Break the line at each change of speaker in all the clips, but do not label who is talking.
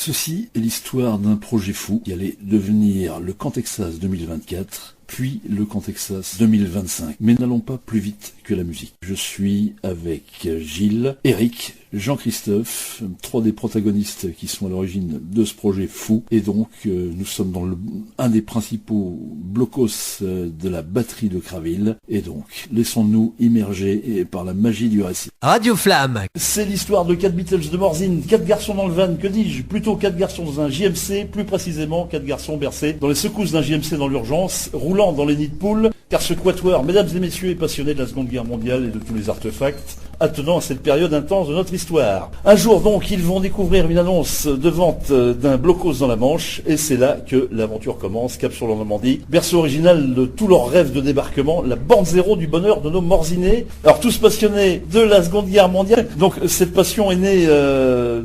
Ceci est l'histoire d'un projet fou qui allait devenir le Camp Texas 2024, puis le Camp Texas 2025. Mais n'allons pas plus vite que la musique. Je suis avec Gilles, Eric, Jean-Christophe, trois des protagonistes qui sont à l'origine de ce projet fou. Et donc, nous sommes dans un des principaux blocos de la batterie de Craville. Et donc, laissons-nous immerger par la magie du récit.
Radio Flamme.
C'est l'histoire de 4 Beatles de Morzine, 4 garçons dans le van, que dis-je, plutôt 4 garçons dans un JMC, plus précisément 4 garçons bercés dans les secousses d'un JMC dans l'urgence, roulant dans les nids de poules, car ce quatuor, mesdames et messieurs, est passionné de la Seconde Guerre mondiale et de tous les artefacts attenant à cette période intense de notre histoire. Un jour donc, ils vont découvrir une annonce de vente d'un blocos dans la Manche, et c'est là que l'aventure commence, cap sur la Normandie, berceau original de tous leurs rêves de débarquement, la borne zéro du bonheur de nos Morzinés. Alors tous passionnés de la Seconde Guerre mondiale, donc cette passion est née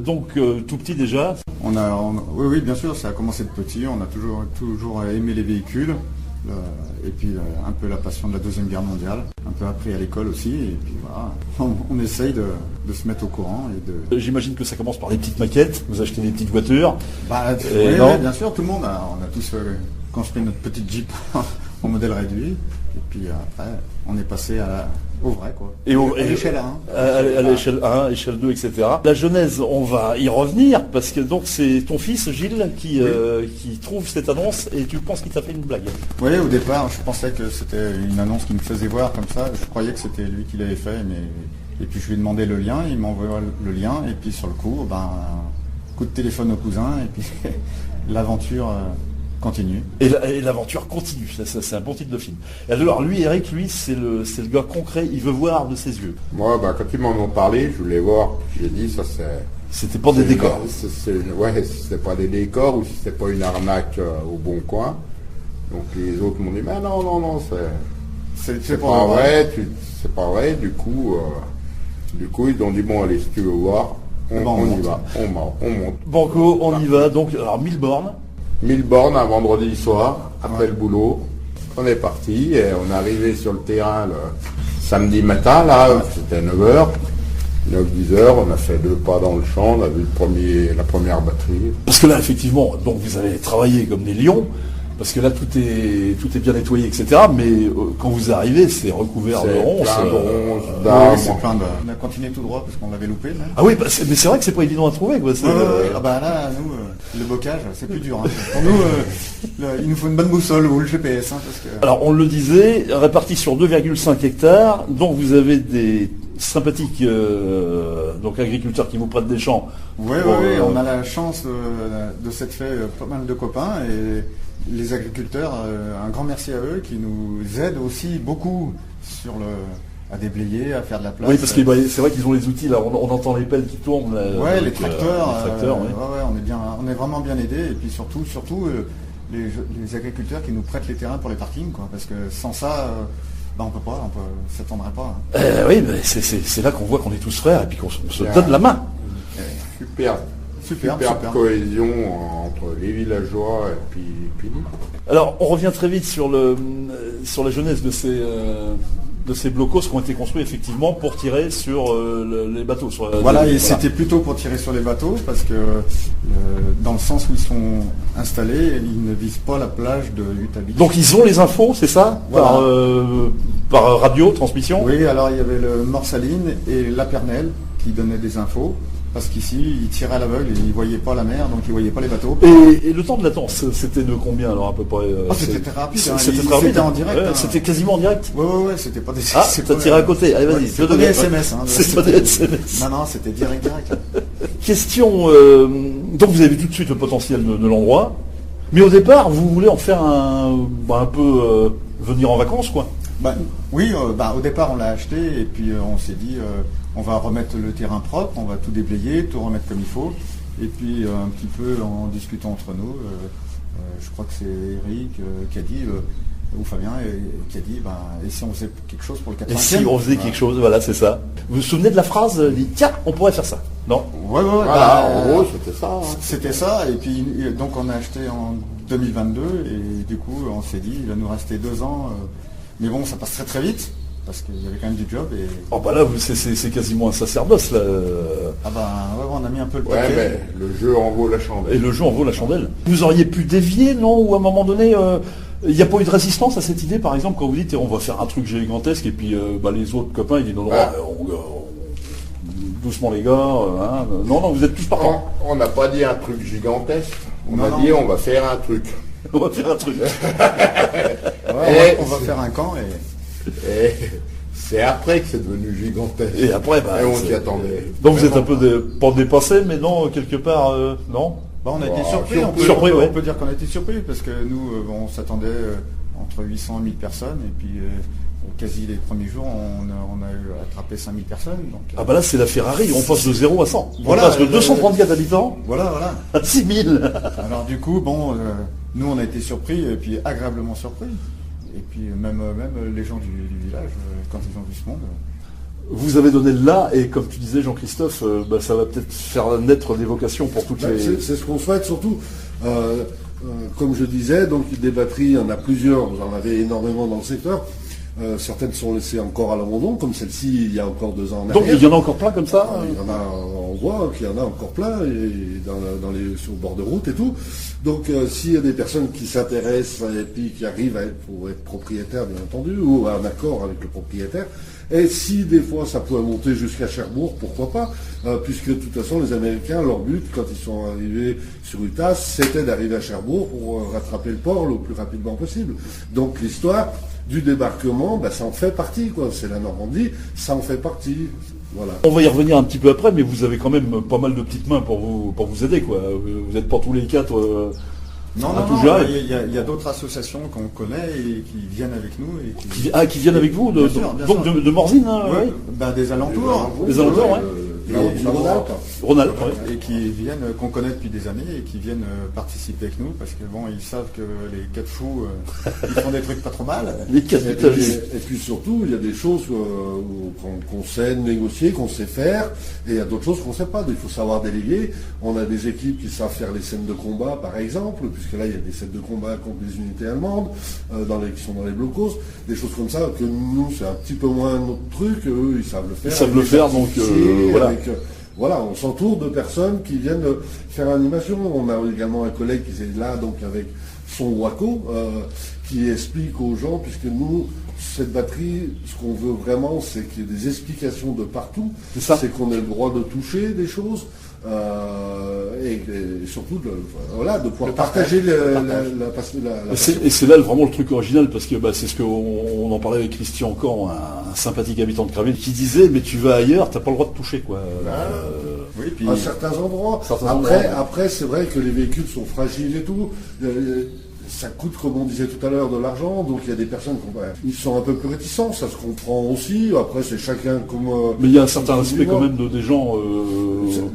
tout petit déjà.
Oui, bien sûr, ça a commencé de petit, on a toujours aimé les véhicules. Et puis un peu la passion de la Deuxième Guerre mondiale, un peu appris à l'école aussi, et puis voilà, on essaye de se mettre au courant.
J'imagine que ça commence par des petites maquettes, vous achetez des petites voitures.
Oui, bien sûr, tout le monde, on a tous construit notre petite Jeep au modèle réduit, et puis après on est passé au vrai, quoi. Et à l'échelle 1.
À l'échelle 1, échelle 2, etc. La genèse, on va y revenir, parce que donc c'est ton fils, Gilles, qui trouve cette annonce, et tu penses qu'il t'a fait une blague.
Oui, au départ, je pensais que c'était une annonce qui me faisait voir comme ça. Je croyais que c'était lui qui l'avait fait, et puis je lui ai demandé le lien, il m'a envoyé le lien, et puis sur le coup, coup de téléphone au cousin, et puis l'aventure... continue.
Et l'aventure continue, ça, c'est un bon titre de film. Et alors lui, Eric, c'est le gars concret, il veut voir de ses yeux.
Moi, quand ils m'en ont parlé, je voulais voir, j'ai dit, ça c'est...
C'était pas des décors.
Ouais, c'était pas des décors, ou si c'était pas une arnaque au bon coin. Donc les autres m'ont dit, mais non, c'est pas vrai, c'est pas vrai. Du coup, ils ont dit, bon, allez, si tu veux voir, on y va, on monte.
Banco, on y va, donc, alors 1000 bornes.
1000 bornes un vendredi soir, après le boulot. On est parti et on est arrivé sur le terrain le samedi matin, là, c'était 9h. 9-10h, on a fait 2 pas dans le champ, on a vu la première batterie.
Parce que là, effectivement, donc vous avez travaillé comme des lions, parce que là, tout est bien nettoyé, etc. Mais quand vous arrivez, c'est recouvert de ronces.
On a continué tout droit parce qu'on l'avait loupé. Même.
Ah oui, mais c'est vrai que c'est pas évident à trouver, quoi.
Là, nous, le bocage, c'est plus dur. Hein. Pour nous, il nous faut une bonne boussole ou le GPS. Parce que...
Alors, on le disait, réparti sur 2,5 hectares, donc vous avez des sympathiques agriculteurs qui vous prêtent des champs.
Oui, on a la chance de s'être fait pas mal de copains, et les agriculteurs, un grand merci à eux qui nous aident aussi beaucoup à déblayer, à faire de la place.
Oui, parce que c'est vrai qu'ils ont les outils, là, on entend les pelles qui tournent.
Les tracteurs.
Oui.
On est vraiment bien aidés, et puis surtout les agriculteurs qui nous prêtent les terrains pour les parkings, quoi, parce que sans ça, on s'attendrait pas. Hein.
Oui, mais c'est là qu'on voit qu'on est tous frères et puis qu'on se donne la main.
Super cohésion entre les villageois et puis nous.
Alors, on revient très vite sur la jeunesse de ces blocos qui ont été construits effectivement pour tirer sur les bateaux.
C'était plutôt pour tirer sur les bateaux, parce que dans le sens où ils sont installés, ils ne visent pas la plage de Utabi.
Donc ils ont les infos, c'est ça, voilà. Par radio, transmission.
Oui, alors il y avait le Morsaline et la Pernelle qui donnaient des infos. Parce qu'ici, ils tiraient à l'aveugle, ils ne voyaient pas la mer, donc ils ne voyaient pas les bateaux.
Et le temps de latence, c'était de combien alors à peu près
C'était très rapide.
C'était
en direct.
C'était quasiment en direct.
Oui, c'était pas des...
t'as tiré à côté, allez vas-y.
C'est pas des SMS.
C'est pas des SMS.
Non, c'était direct.
Question, donc vous avez vu tout de suite le potentiel de l'endroit, mais au départ, vous voulez en faire un peu venir en vacances, quoi.
Au départ, on l'a acheté, et puis on s'est dit... on va remettre le terrain propre, on va tout déblayer, tout remettre comme il faut. Et puis un petit peu en discutant entre nous, je crois que c'est Eric qui a dit, ou Fabien, qui a dit, et si on faisait quelque chose pour le 80e.
Et si on faisait quelque chose, voilà, c'est ça. Vous vous souvenez de la phrase, tiens, on pourrait faire ça, non?
Ouais.
En gros, c'était ça. Hein.
C'était ça, et puis donc on a acheté en 2022, et du coup on s'est dit, il va nous rester 2 ans. Mais bon, ça passe très très vite. parce qu'il y avait quand même du job. Et...
Oh bah là, c'est quasiment un sacerdoce là.
Ah bah ouais, on a mis un peu le
Ouais,
paquet.
mais le jeu en vaut la chandelle.
Et le jeu en vaut la chandelle. Vous auriez pu dévier, non? Ou à un moment donné, il n'y a pas eu de résistance à cette idée, par exemple, quand vous dites on va faire un truc gigantesque et puis les autres copains ils disent non, doucement les gars, hein. Non, vous êtes tous partants.
On n'a pas dit un truc gigantesque. On
Non,
a
non.
dit on va faire un truc.
On va faire un truc.
Ouais, on va faire un camp
Et c'est après que c'est devenu gigantesque.
Et après,
Et on s'y attendait.
Donc vous êtes un peu pas dépassé, mais non, quelque part, non.
Bah, on a été
Wow,
surpris,
surpris, ouais.
on peut dire qu'on a été surpris parce que nous, on s'attendait entre 800 et 1000 personnes et puis quasi les premiers jours, on a eu attrapé 5000 personnes. Donc,
Ah bah là c'est la Ferrari, on passe de 0 à 100.
Voilà,
On passe de 234 habitants
voilà.
à 6000.
Alors du coup, bon, nous on a été surpris et puis agréablement surpris. Et puis même les gens du village, quand ils ont vu ce monde.
Vous avez donné le là, et comme tu disais Jean-Christophe, ça va peut-être faire naître des vocations pour toutes les...
C'est ce qu'on souhaite, surtout, comme je disais, donc des batteries, il y en a plusieurs, vous en avez énormément dans le secteur. Certaines sont laissées encore à l'abandon, comme celle-ci il y a encore 2 ans en
Donc
arrière.
il y en a encore plein comme ça
Il y en a, on voit qu'il y en a encore plein et sur le bord de route et tout. Donc s'il y a des personnes qui s'intéressent et puis qui arrivent pour être propriétaires bien entendu, ou à un accord avec le propriétaire, et si des fois ça peut monter jusqu'à Cherbourg, pourquoi pas, puisque de toute façon les Américains, leur but quand ils sont arrivés sur Utah, c'était d'arriver à Cherbourg pour rattraper le port le plus rapidement possible. Donc l'histoire du débarquement, ça en fait partie, quoi. C'est la Normandie, ça en fait partie. Voilà.
On va y revenir un petit peu après, mais vous avez quand même pas mal de petites mains pour vous aider, quoi. Vous n'êtes pas tous les quatre
Non,
à tout gérer.
il y a d'autres associations qu'on connaît et qui viennent avec nous. Et
qui viennent avec vous,
Bien sûr, bien
donc
sûr.
de Morzine, hein,
Ouais,
ouais.
des alentours.
Des alentours, ouais.
Du Rhône-Alpes.
Rhône-Alpes, ouais.
Et qui viennent, qu'on connaît depuis des années et qui viennent participer avec nous parce que bon, ils savent que les 4 fous, ils font des trucs pas trop mal.
Les quatre
Et
vitalistes.
puis surtout, il y a des choses qu'on sait négocier, qu'on sait faire, et il y a d'autres choses qu'on ne sait pas. Il faut savoir déléguer. On a des équipes qui savent faire les scènes de combat, par exemple, puisque là, il y a des scènes de combat contre les unités allemandes, qui sont dans les blocos, des choses comme ça, que nous, c'est un petit peu moins notre truc. Eux, ils savent le faire.
Ils savent le faire, donc voilà.
Voilà, on s'entoure de personnes qui viennent faire l'animation. On a également un collègue qui est là, donc avec son Waco, qui explique aux gens, puisque nous, cette batterie, ce qu'on veut vraiment, c'est qu'il y ait des explications de partout.
C'est ça.
C'est qu'on ait le droit de toucher des choses. Et surtout de pouvoir partager la
Et c'est là vraiment le truc original, parce que c'est ce qu'on en parlait avec Christian encore, un sympathique habitant de Craville, qui disait mais tu vas ailleurs, t'as pas le droit de toucher, quoi.
Oui, puis
à certains endroits.
endroits.
Après, c'est vrai que les véhicules sont fragiles et tout. Ça coûte, comme on disait tout à l'heure, de l'argent. Donc il y a des personnes qui sont un peu plus réticents. Ça se comprend aussi. Après, c'est chacun comme...
Mais il y a un certain respect quand même des gens...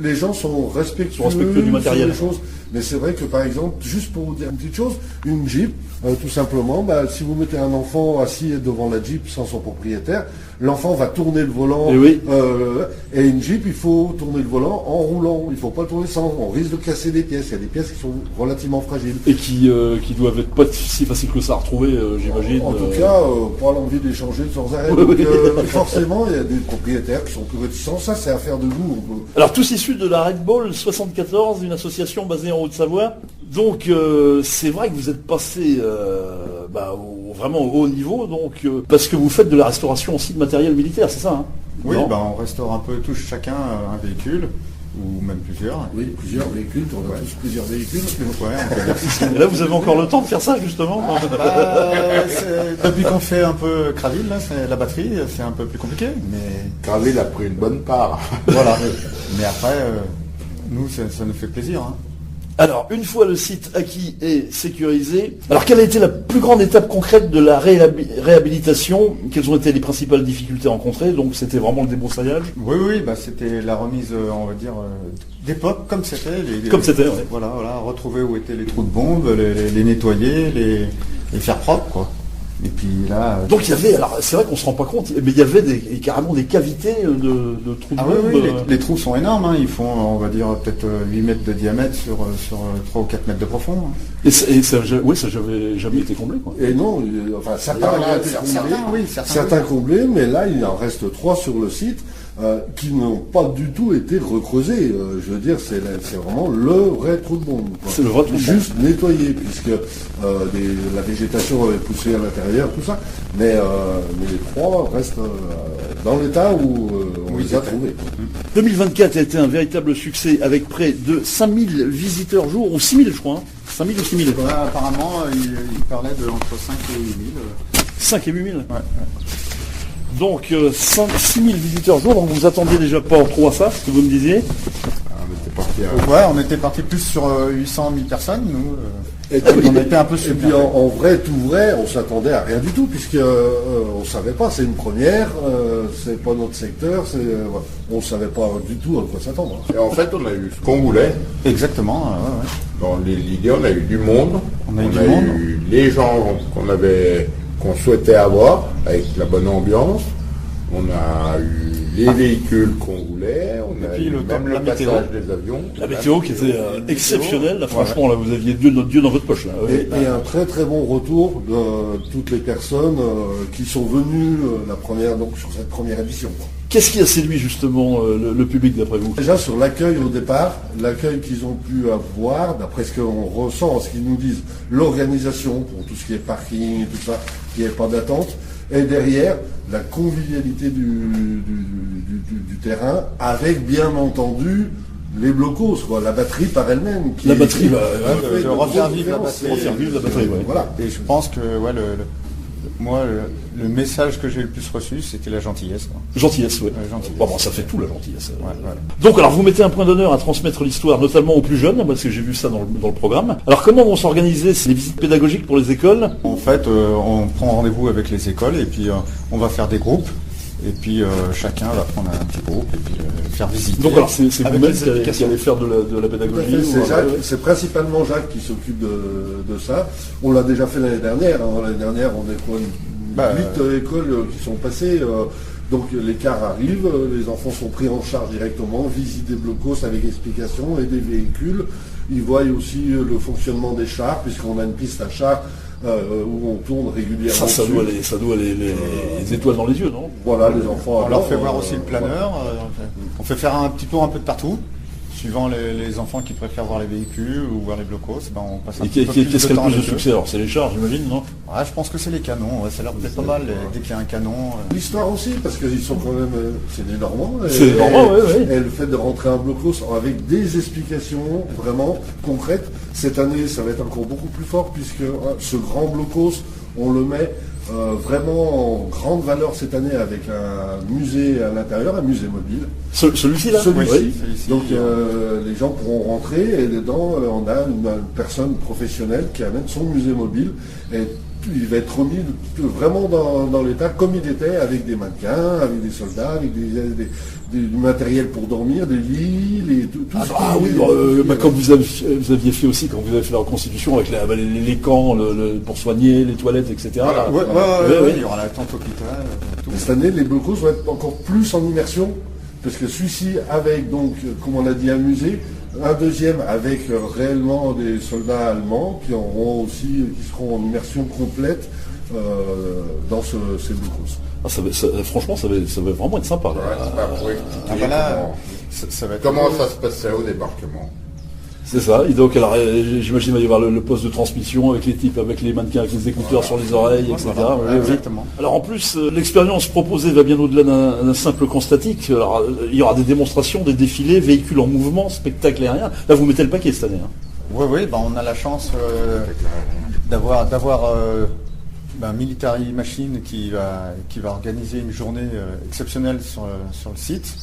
Les gens sont respectueux
du matériel.
sur les choses. Mais c'est vrai que, par exemple, juste pour vous dire une petite chose, une Jeep, tout simplement, si vous mettez un enfant assis devant la Jeep sans son propriétaire, l'enfant va tourner le volant.
Et oui.
Et une Jeep, il faut tourner le volant en roulant. Il ne faut pas le tourner sans. On risque de casser des pièces. Il y a des pièces qui sont relativement fragiles.
Et qui doivent être pas si faciles que ça à retrouver, j'imagine.
En tout cas, pas l'envie d'échanger sans arrêt.
Oui,
Donc,
oui.
forcément, il y a des propriétaires qui sont plus réticents. Ça, c'est affaire de vous.
Alors tous issus de la Red Bull 74, une association basée en Haute-Savoie. Donc c'est vrai que vous êtes passé vraiment au haut niveau, donc parce que vous faites de la restauration aussi de matériel militaire, c'est ça, hein?
oui,
Non
on restaure un peu tous chacun un véhicule ou même plusieurs.
Oui, plusieurs véhicules. On a tous plusieurs véhicules.
Ouais, on peut dire ça.
Et là vous avez encore le temps de faire ça justement.
Depuis qu'on fait un peu Craville, là, la batterie, c'est un peu plus compliqué, mais
Craville a pris une bonne part.
voilà. Mais après, nous, ça nous fait plaisir. Hein.
Alors, une fois le site acquis et sécurisé, alors quelle a été la plus grande étape concrète de la réhabilitation? Quelles ont été les principales difficultés rencontrées? Donc c'était vraiment le débroussaillage?
Oui, c'était la remise, on va dire, d'époque, comme c'était.
Comme c'était, ouais.
Voilà, retrouver où étaient les trous de bombes, les nettoyer, les faire propre, quoi. Et puis là...
Donc il y avait, alors c'est vrai qu'on se rend pas compte, mais il y avait carrément des cavités de trous de
Ah
bombe.
oui, les trous sont énormes, hein. Ils font, on va dire, peut-être 8 mètres de diamètre sur 3 ou 4 mètres de profond. Hein.
Et ça j'avait jamais été comblé, quoi.
Et non, enfin certains ont été comblés, certains comblés, mais là il en reste 3 sur le site qui n'ont pas du tout été recreusés. Je veux dire, c'est vraiment le vrai trou de bombe, quoi.
C'est le vrai trou de bombe.
Juste nettoyé, puisque la végétation avait poussé à l'intérieur, tout ça, mais les 3 restent dans l'état où on les a trouvés.
2024 a été un véritable succès avec près de 5000 visiteurs jour, ou 6000 je crois, hein. 5000 ou 6000.
Voilà, apparemment, il parlait de entre 5 et 8 000.
5 et 8000.
Ouais.
Donc 6000 visiteurs jour, donc vous attendiez déjà pas trop à ça, ce que vous me disiez.
On était parti
Ouais, on était parti plus sur 800 000 personnes, nous.
Et puis,
on a été un peu
et puis en vrai, tout vrai, on s'attendait à rien du tout, puisque on savait pas, c'est une première, c'est pas notre secteur, on savait pas du tout à quoi s'attendre.
Et en fait, on a eu ce qu'on voulait.
Exactement, ouais.
Dans l'idée, on a eu du monde.
On a eu
les gens qu'on souhaitait avoir, avec la bonne ambiance. On a eu les véhicules qu'on voulait. On a
puis
eu même le
météo.
passage des avions.
La météo qui était exceptionnelle, là, franchement, là vous aviez notre Dieu dans votre poche. Là.
Et un très très bon retour de toutes les personnes qui sont venues sur cette première édition, quoi.
Qu'est-ce qui a séduit justement le public d'après vous?
Déjà sur l'accueil au départ, l'accueil qu'ils ont pu avoir, d'après ce qu'on ressent, ce qu'ils nous disent, l'organisation pour tout ce qui est parking et tout ça, qu'il n'y ait pas d'attente, et derrière la convivialité du terrain, avec bien entendu les blocos, quoi, la batterie par elle-même.
La batterie,
de refaire vivre la batterie.
Refaire vivre la batterie, ouais.
Voilà.
Et je pense que le message que j'ai le plus reçu, c'était la gentillesse, quoi.
Gentillesse, ouais.
Gentillesse.
Bon, ça fait tout la gentillesse.
Ouais.
Donc alors vous mettez un point d'honneur à transmettre l'histoire, notamment aux plus jeunes, parce que j'ai vu ça dans le programme. Alors comment vont s'organiser ces visites pédagogiques pour les écoles?
En fait, on prend rendez-vous avec les écoles et puis on va faire des groupes. Et puis chacun va prendre un petit groupe et puis faire visiter.
Donc alors c'est
avec
vous-même
les
qui allez faire de la pédagogie?
C'est Jacques, c'est principalement Jacques qui s'occupe de ça. On l'a déjà fait l'année dernière. L'année dernière, on est quoi, 8 écoles qui sont passées. Donc les cars arrivent, les enfants sont pris en charge directement, visite des blocos avec explication et des véhicules. Ils voient aussi le fonctionnement des chars, puisqu'on a une piste à chars où on tourne régulièrement.
Ça doit les étoiles dans les yeux, non?
Voilà, les enfants.
On leur fait voir aussi le planeur. On fait faire un petit tour un peu de partout. Suivant les enfants qui préfèrent voir les véhicules ou voir les blocos, on passe un petit peu plus de temps.
Qu'est-ce qui a le plus de succès? Alors c'est les chars, j'imagine, non?
Ouais, je pense que c'est les canons, ça leur plaît pas mal dès qu'il y a un canon.
L'histoire aussi, parce qu'ils sont quand même, c'est des Normands.
C'est des Normands, oui.
Et le fait de rentrer un blocos avec des explications vraiment concrètes, cette année ça va être encore beaucoup plus fort, puisque ce grand blocos, on le met vraiment en grande valeur cette année avec un musée à l'intérieur, un musée mobile.
Celui-ci là?
Celui-ci. Donc les gens pourront rentrer et dedans on a une personne professionnelle qui amène son musée mobile et il va être remis vraiment dans l'état comme il était, avec des mannequins, avec des soldats, avec du matériel pour dormir, des lits, tout
comme vous aviez fait aussi quand vous avez fait la reconstitution avec les camps pour soigner, les toilettes, etc.
Voilà. Il y aura la tente hôpital.
Cette année, les blocos vont être encore plus en immersion, parce que celui-ci avec, donc, comme on l'a dit, un musée, un deuxième avec réellement des soldats allemands qui seront en immersion complète dans ces blocos.
Franchement, ça va vraiment être sympa.
Ça va être comment ça se passerait au débarquement.
C'est ça. Et donc, alors, j'imagine qu'il va y avoir le poste de transmission avec les types, avec les mannequins, avec les écouteurs sur les oreilles, etc.
Exactement.
Alors, en plus, l'expérience proposée va bien au-delà d'un simple constatique. Alors, il y aura des démonstrations, des défilés, véhicules en mouvement, spectacles aériens. Là, vous mettez le paquet cette année.
Oui, on a la chance d'avoir Military Machine qui va organiser une journée exceptionnelle sur le site.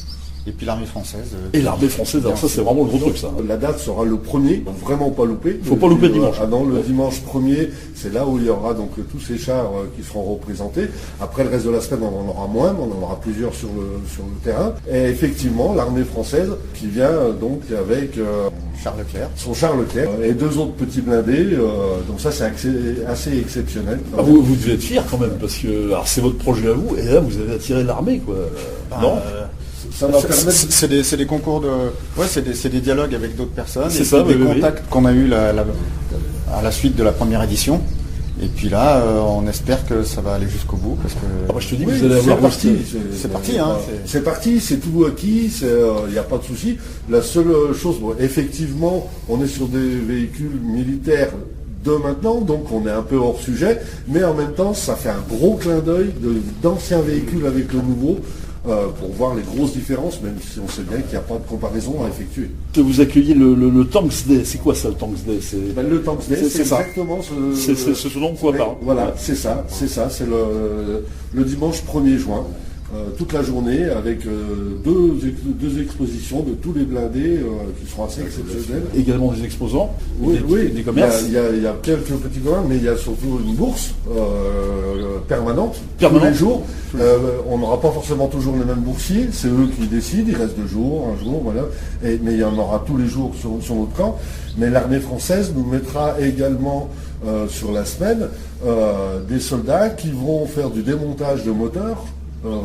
Et puis l'armée française.
Et l'armée française, alors ça c'est vraiment le gros truc ça.
La date sera le 1er, donc vraiment pas louper.
Faut pas louper dimanche.
Le dimanche 1er, c'est là où il y aura donc tous ces chars qui seront représentés. Après le reste de la semaine, on en aura moins, mais on en aura plusieurs sur le terrain. Et effectivement, l'armée française qui vient donc avec
Charles Leclerc.
Son Charles Leclerc et 2 autres petits blindés. Donc ça c'est assez exceptionnel.
Ah, vous devez être fier quand même, parce que alors, c'est votre projet à vous, et là vous avez attiré l'armée, quoi. Non
ça va permettre...
C'est des concours de... Ouais, c'est des dialogues avec d'autres personnes.
C'est
et
ça,
des
oui,
contacts qu'on a eu à la suite de la première édition. Et puis là, on espère que ça va aller jusqu'au bout. Parce que...
Ah, bah, je te dis,
Oui,
vous allez avoir
parti.
C'est parti. Hein,
c'est parti, c'est tout acquis, il n'y a pas de souci. La seule chose, bon, effectivement, on est sur des véhicules militaires de maintenant, donc on est un peu hors sujet, mais en même temps, ça fait un gros clin d'œil d'anciens véhicules avec le nouveau. Pour voir les grosses différences, même si on sait bien qu'il n'y a pas de comparaison à effectuer.
Vous accueillez le Tanks Day. C'est quoi ça, le Tanks Day?
Le Tanks Day, c'est exactement
ce dont on parle.
Voilà, c'est ça. C'est le dimanche 1er juin. Toute la journée avec deux expositions de tous les blindés qui seront assez exceptionnels.
Également des exposants, des commerces.
Il y a quelques petits commerces, mais il y a surtout une bourse permanente, tous les jours. On n'aura pas forcément toujours les mêmes boursiers, c'est eux qui décident, il reste 2 jours, 1 jour, voilà. Mais il y en aura tous les jours sur notre camp. Mais l'armée française nous mettra également sur la semaine des soldats qui vont faire du démontage de moteurs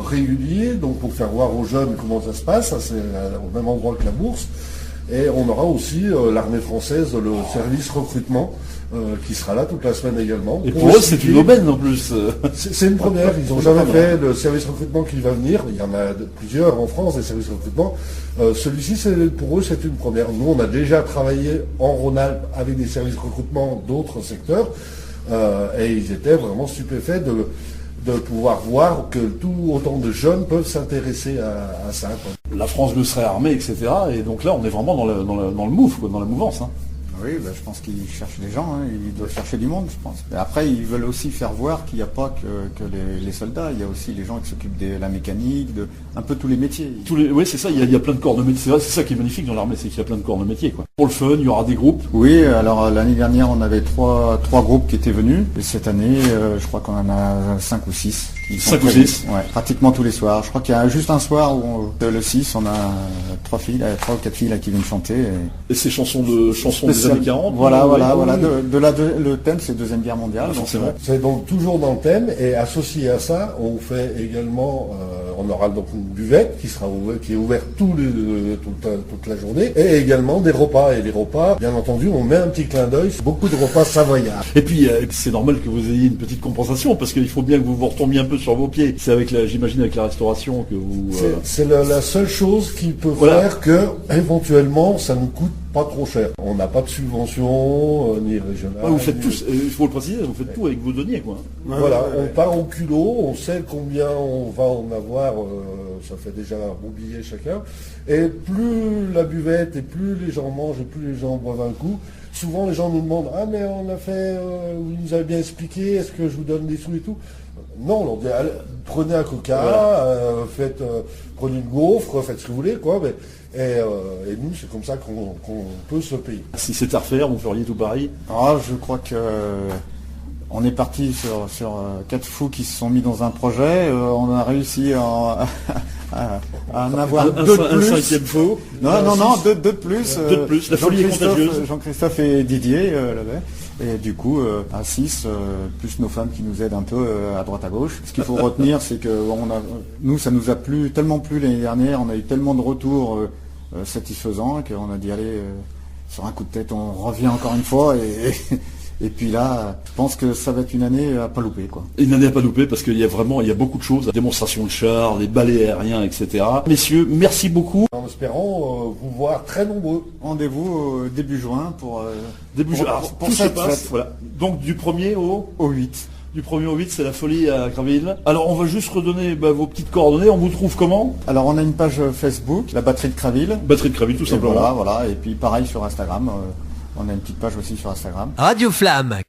régulier, donc pour faire voir aux jeunes comment ça se passe, ça c'est au même endroit que la bourse. Et on aura aussi l'armée française, le service recrutement, qui sera là toute la semaine également.
Et pour eux, c'est une aubaine en plus.
C'est une première, ils n'ont jamais fait le service recrutement qui va venir. Il y en a plusieurs en France, des services recrutement. Celui-ci, pour eux, c'est une première. Nous, on a déjà travaillé en Rhône-Alpes avec des services recrutement d'autres secteurs, et ils étaient vraiment stupéfaits de pouvoir voir que autant de jeunes peuvent s'intéresser à ça. Quoi.
La France me serait armée, etc. Et donc là, on est vraiment dans le move, quoi, dans la mouvance. Hein.
Oui, je pense qu'ils cherchent des gens, ils doivent chercher du monde, je pense. Mais après, ils veulent aussi faire voir qu'il n'y a pas que les soldats, il y a aussi les gens qui s'occupent de la mécanique, de un peu tous les métiers.
Oui, c'est ça, il y a plein de corps de métiers. C'est vrai, c'est ça qui est magnifique dans l'armée, c'est qu'il y a plein de corps de métiers. Quoi. Pour le fun, il y aura des groupes.
Oui, alors l'année dernière, on avait trois groupes qui étaient venus. Et cette année, je crois qu'on en a 5 ou 6.
5 ou 6
ouais, pratiquement tous les soirs. Je crois qu'il y a juste un soir où le 6, on a 3 ou 4 filles là, qui viennent chanter. Et
ces chansons des années 40.
Voilà. Le thème, c'est Deuxième Guerre mondiale.
Donc c'est vrai.
C'est donc toujours dans le thème, et associé à ça, on fait également, on aura donc une buvette qui est ouverte toute la journée, et également des repas. Et les repas, bien entendu, on met un petit clin d'œil, c'est beaucoup de repas savoyards.
Et puis c'est normal que vous ayez une petite compensation, parce qu'il faut bien que vous vous retombiez un peu sur vos pieds. C'est j'imagine avec la restauration que vous...
C'est la seule chose qui peut faire que, éventuellement, ça nous coûte pas trop cher. On n'a pas de subvention, ni régionale.
Vous faites tous, il faut le préciser, vous faites tout avec vos deniers, quoi.
Voilà, on part au culot, on sait combien on va en avoir, ça fait déjà un bon billet chacun. Et plus la buvette, et plus les gens mangent, et plus les gens boivent un coup. Souvent, les gens nous demandent, ah mais on a fait, vous nous avez bien expliqué, est-ce que je vous donne des sous et tout? Non, on dit, allez, prenez un coca, prenez une gaufre, faites ce que vous voulez, quoi. Mais, et nous, c'est comme ça qu'on peut se payer.
Si c'était à refaire, vous feriez tout pareil?
Je crois que on est parti sur 4 fous qui se sont mis dans un projet. On a réussi à en avoir 2 de plus.
Un 5e faux.
Non, 2 de plus.
2 de plus. La folie est contagieuse.
Jean-Christophe et Didier là-bas. Et du coup, à 6, plus nos femmes qui nous aident un peu à droite à gauche. Ce qu'il faut retenir, c'est que nous, ça nous a tellement plu l'année dernière, on a eu tellement de retours satisfaisants qu'on a dit, allez, sur un coup de tête, on revient encore une fois. Et puis là, je pense que ça va être une année à pas louper, quoi.
Une année à pas louper, parce qu'il y a beaucoup de choses. Démonstration de chars, les balais aériens, etc. Messieurs, merci beaucoup.
En espérant vous voir très nombreux.
Rendez-vous début juin pour
cette fête. Voilà. Donc du 1er au
8.
Du 1er au 8, c'est la folie à Graville. Alors on va juste redonner vos petites coordonnées. On vous trouve comment?
Alors on a une page Facebook, la batterie de Graville.
Batterie de Graville, tout simplement.
Voilà. Et puis pareil sur Instagram. On a une petite page aussi sur Instagram.
Radio Flamme